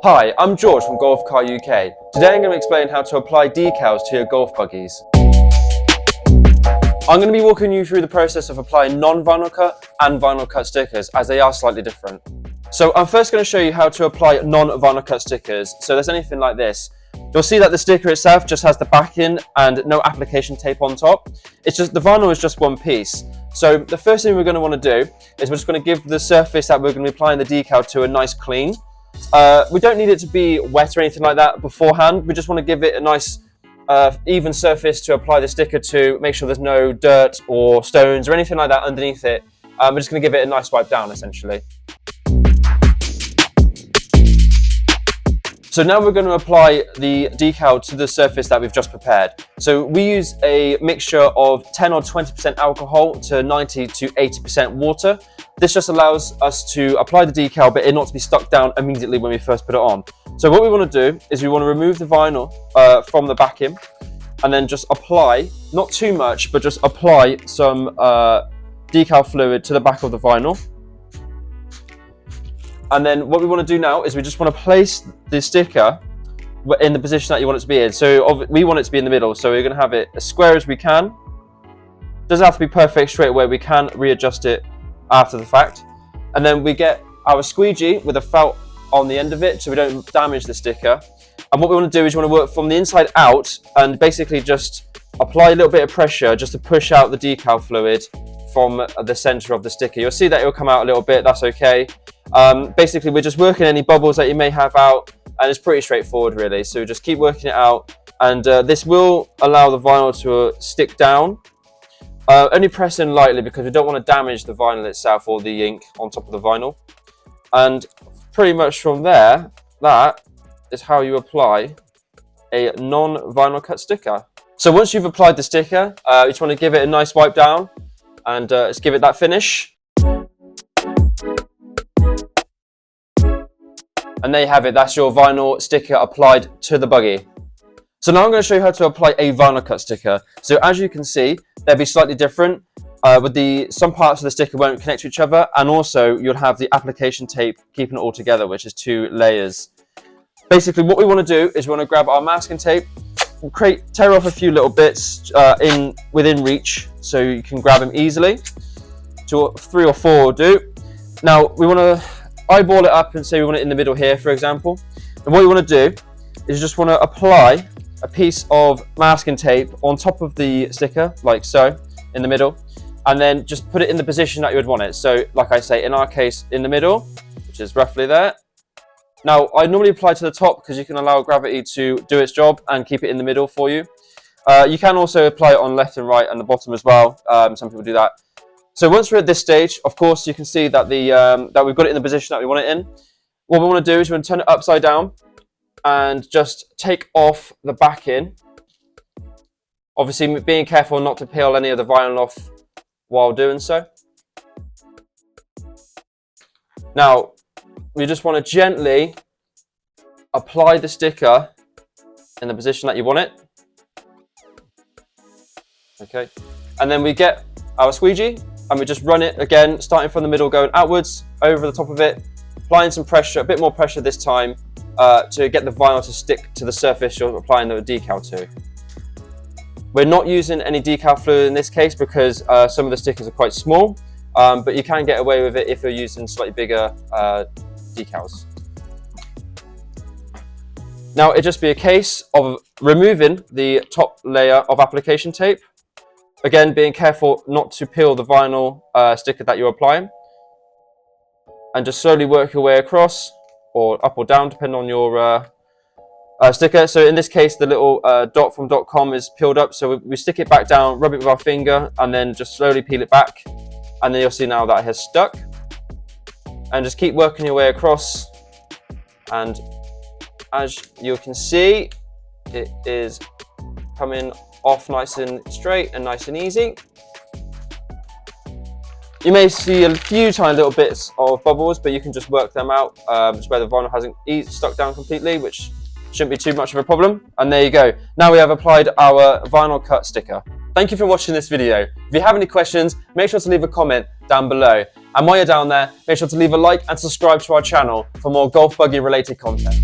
Hi, I'm George from Golf Car UK. Today I'm going to explain how to apply decals to your golf buggies. I'm going to be walking you through the process of applying non-vinyl cut and vinyl cut stickers, as they are slightly different. So I'm first going to show you how to apply non-vinyl cut stickers. So there's anything like this. You'll see that the sticker itself just has the backing and no application tape on top. It's just the vinyl is just one piece. So the first thing we're going to want to do is we're just going to give the surface that we're going to be applying the decal to a nice clean. We don't need it to be wet or anything like that beforehand. We just want to give it a nice even surface to apply the sticker to, make sure there's no dirt or stones or anything like that underneath it. We're just going to give it a nice wipe down essentially. So now we're going to apply the decal to the surface that we've just prepared. So we use a mixture of 10 or 20% alcohol to 90 to 80% water. This just allows us to apply the decal, but it not to be stuck down immediately when we first put it on. So what we want to do is we want to remove the vinyl from the backing and then just apply, not too much, but just apply some decal fluid to the back of the vinyl. And then what we want to do now is we just want to place the sticker in the position that you want it to be in. So we want it to be in the middle. So we're going to have it as square as we can. Doesn't have to be perfect straight away. We can readjust it after the fact. And then we get our squeegee with a felt on the end of it so we don't damage the sticker. And what we want to do is we want to work from the inside out and basically just apply a little bit of pressure just to push out the decal fluid from the center of the sticker. You'll see that it will come out a little bit. That's okay. Basically, we're just working any bubbles that you may have out, and it's pretty straightforward really. So just keep working it out, and this will allow the vinyl to stick down. Only press in lightly because we don't want to damage the vinyl itself or the ink on top of the vinyl. And pretty much from there, that is how you apply a non-vinyl cut sticker. So once you've applied the sticker, you just want to give it a nice wipe down and just give it that finish. And there you have it, that's your vinyl sticker applied to the buggy. So now I'm going to show you how to apply a vinyl cut sticker. So as you can see, they'll be slightly different. Some parts of the sticker won't connect to each other, and also you'll have the application tape keeping it all together, which is 2 layers. Basically what we want to do is we want to grab our masking tape, tear off a few little bits within reach so you can grab them easily. 3 or 4 will do. Now we want to eyeball it up and say we want it in the middle here, for example. And what you want to do is just want to apply a piece of masking tape on top of the sticker, like so, in the middle, and then just put it in the position that you would want it. So, like I say, in our case, in the middle, which is roughly there. Now, I normally apply to the top because you can allow gravity to do its job and keep it in the middle for you. You can also apply it on left and right and the bottom as well. Some people do that. So once we're at this stage, of course, you can see that that we've got it in the position that we want it in. What we want to do is we're going to turn it upside down and just take off the backing. Obviously, being careful not to peel any of the vinyl off while doing so. Now, we just want to gently apply the sticker in the position that you want it. Okay, and then we get our squeegee and we just run it again, starting from the middle, going outwards over the top of it, applying some pressure, a bit more pressure this time, to get the vinyl to stick to the surface you're applying the decal to. We're not using any decal fluid in this case because some of the stickers are quite small, but you can get away with it if you're using slightly bigger decals. Now it'd just be a case of removing the top layer of application tape. Again, being careful not to peel the vinyl sticker that you're applying, and just slowly work your way across, or up or down, depending on your sticker. So in this case, the little dot from .com is peeled up, so we stick it back down, rub it with our finger, and then just slowly peel it back, and then you'll see now that it has stuck. And just keep working your way across, and as you can see, it is coming off nice and straight and nice and easy. You may see a few tiny little bits of bubbles, but you can just work them out just where the vinyl hasn't stuck down completely, which shouldn't be too much of a problem. And there you go. Now we have applied our vinyl cut sticker. Thank you for watching this video. If you have any questions, make sure to leave a comment down below. And while you're down there, make sure to leave a like and subscribe to our channel for more golf buggy related content.